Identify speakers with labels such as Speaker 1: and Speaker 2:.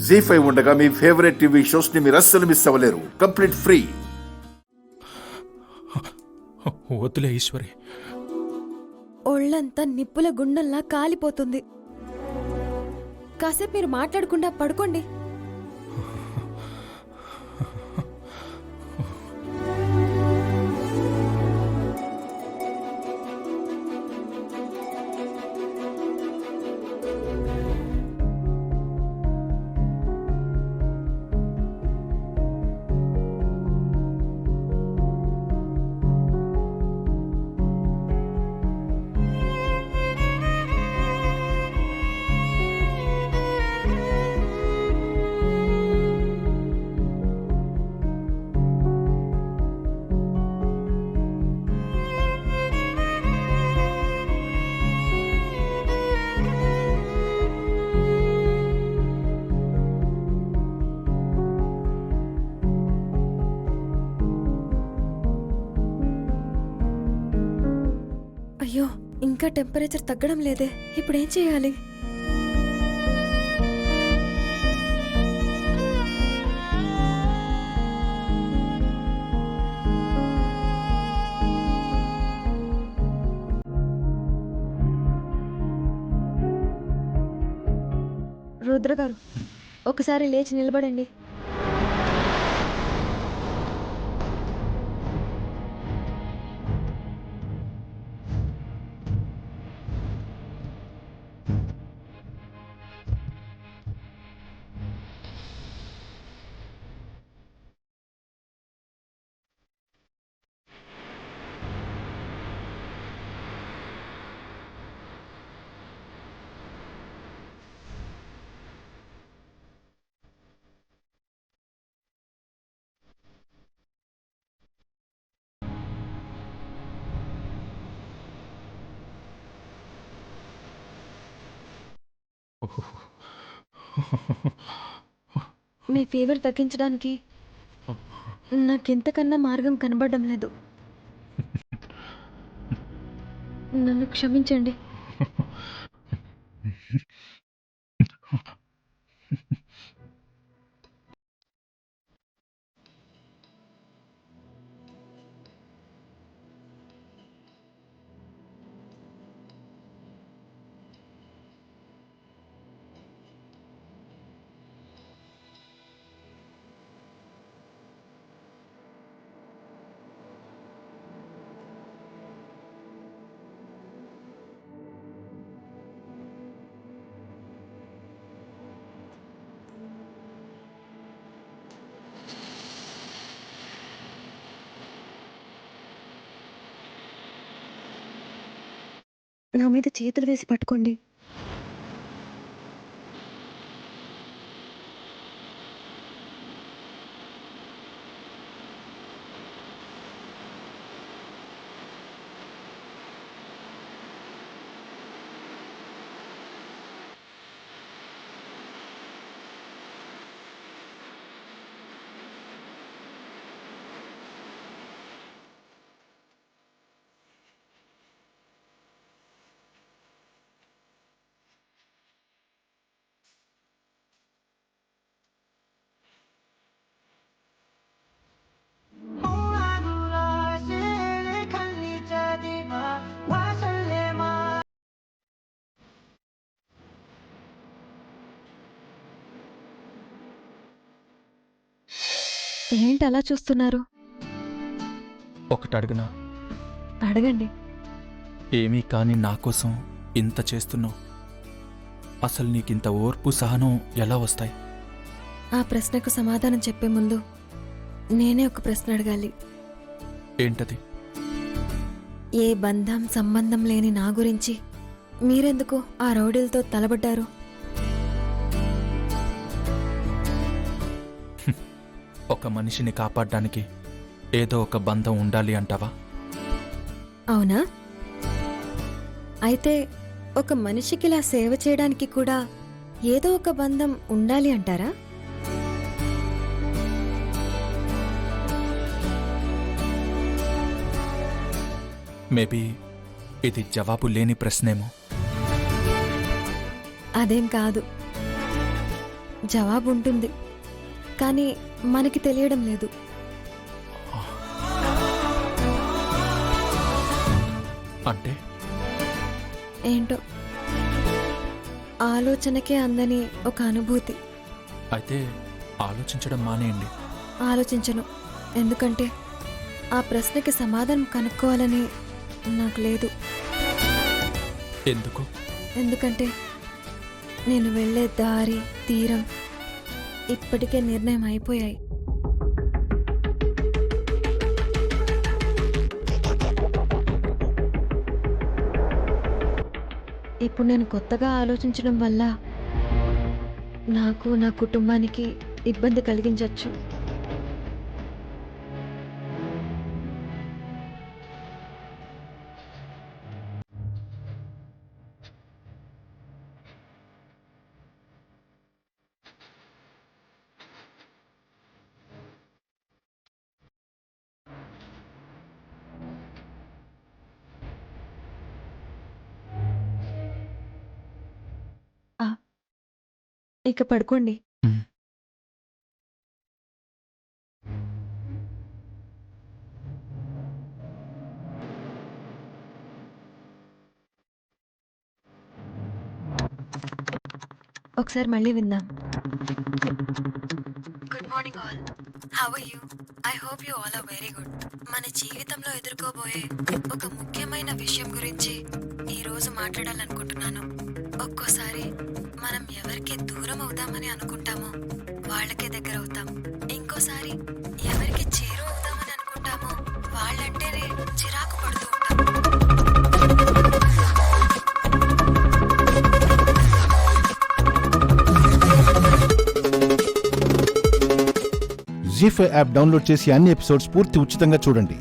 Speaker 1: జీ5 ఉండగా మీ favourite TV shows ని మీరు అస్సలు మిస్ అవ్వలేరు. Complete free.
Speaker 2: వద్దులే ఈశ్వరి.
Speaker 3: ఒళ్ళంతా నిప్పుల గుండంలా కాలిపోతుంది. కాసేపు మీరు మాట్లాడకుండా పడుకోండి. అయ్యో, ఇంకా టెంపరేచర్ తగ్గడం లేదే. ఇప్పుడేం చేయాలి? రుద్ర గారు, ఒకసారి లేచి నిలబడండి. మీ ఫీవర్ తగ్గించడానికి నాకింతకన్నా మార్గం కనబడడం లేదు. నన్ను క్షమించండి. నా మీద చేతులు వేసి పట్టుకోండి. ఏంటి అలా చూస్తున్నారు?
Speaker 2: ఒకటి అడుగునా?
Speaker 3: అడగండి.
Speaker 2: ఏమీ కాని నా కోసం ఇంత చేస్తున్నావు. అసలు నీకింత ఓర్పు సహనం ఎలా వస్తాయి?
Speaker 3: ఆ ప్రశ్నకు సమాధానం చెప్పే ముందు నేనే ఒక ప్రశ్న అడగాలి.
Speaker 2: ఏంటది?
Speaker 3: ఏ బంధం సంబంధం లేని నా గురించి మీరెందుకు ఆ రౌడీలతో తలబడ్డారు?
Speaker 2: ఒక మనిషిని కాపాడడానికి ఏదో ఒక బంధం ఉండాలి అంటావా?
Speaker 3: అవునా? అయితే ఒక మనిషికి ఇలా సేవ చేయడానికి కూడా ఏదో ఒక బంధం ఉండాలి అంటారా?
Speaker 2: మేబీ ఇది జవాబు లేని ప్రశ్నేమో.
Speaker 3: అదేం కాదు. జవాబు ఉంటుంది, కానీ మనకి తెలియడం లేదు.
Speaker 2: అంటే
Speaker 3: ఏంటో ఆలోచనకే అందని ఒక అనుభూతి.
Speaker 2: అయితే ఆలోచించడం మానేయండి.
Speaker 3: ఆలోచించను, ఎందుకంటే ఆ ప్రశ్నకి సమాధానం కనుక్కోవాలని నాకు లేదు.
Speaker 2: ఎందుకు?
Speaker 3: ఎందుకంటే నేను వెళ్ళే దారి తీరం ఇప్పటికే నిర్ణయం అయిపోయాయి. ఇప్పుడు నేను కొత్తగా ఆలోచించడం వల్ల నాకు, నా కుటుంబానికి ఇబ్బంది కలిగించవచ్చు. ఇక పడుకోండి.
Speaker 2: మ్.
Speaker 3: ఒకసారి మళ్ళీ విందాం. Good morning all. How are you? I hope you all are very good. మన జీవితంలో ఎదుర్కోబోయే ఒక ముఖ్యమైన విషయం గురించి ఈ రోజు మాట్లాడాలనుకుంటున్నాను. ఒక్కోసారి మనం ఎవరికి దూరం అవుతామని అనుకుంటామో వాళ్ళకే దగ్గర అవుతాం. ఇంకోసారి ఎవరికి చేరువ అవుతామని అనుకుంటామో వాళ్ళంటేనే చిరాకు పడుతూ ఉంటాం.
Speaker 4: జీ5 యాప్ డౌన్లోడ్ చేసి అన్ని ఎపిసోడ్స్ పూర్తి ఉచితంగా చూడండి.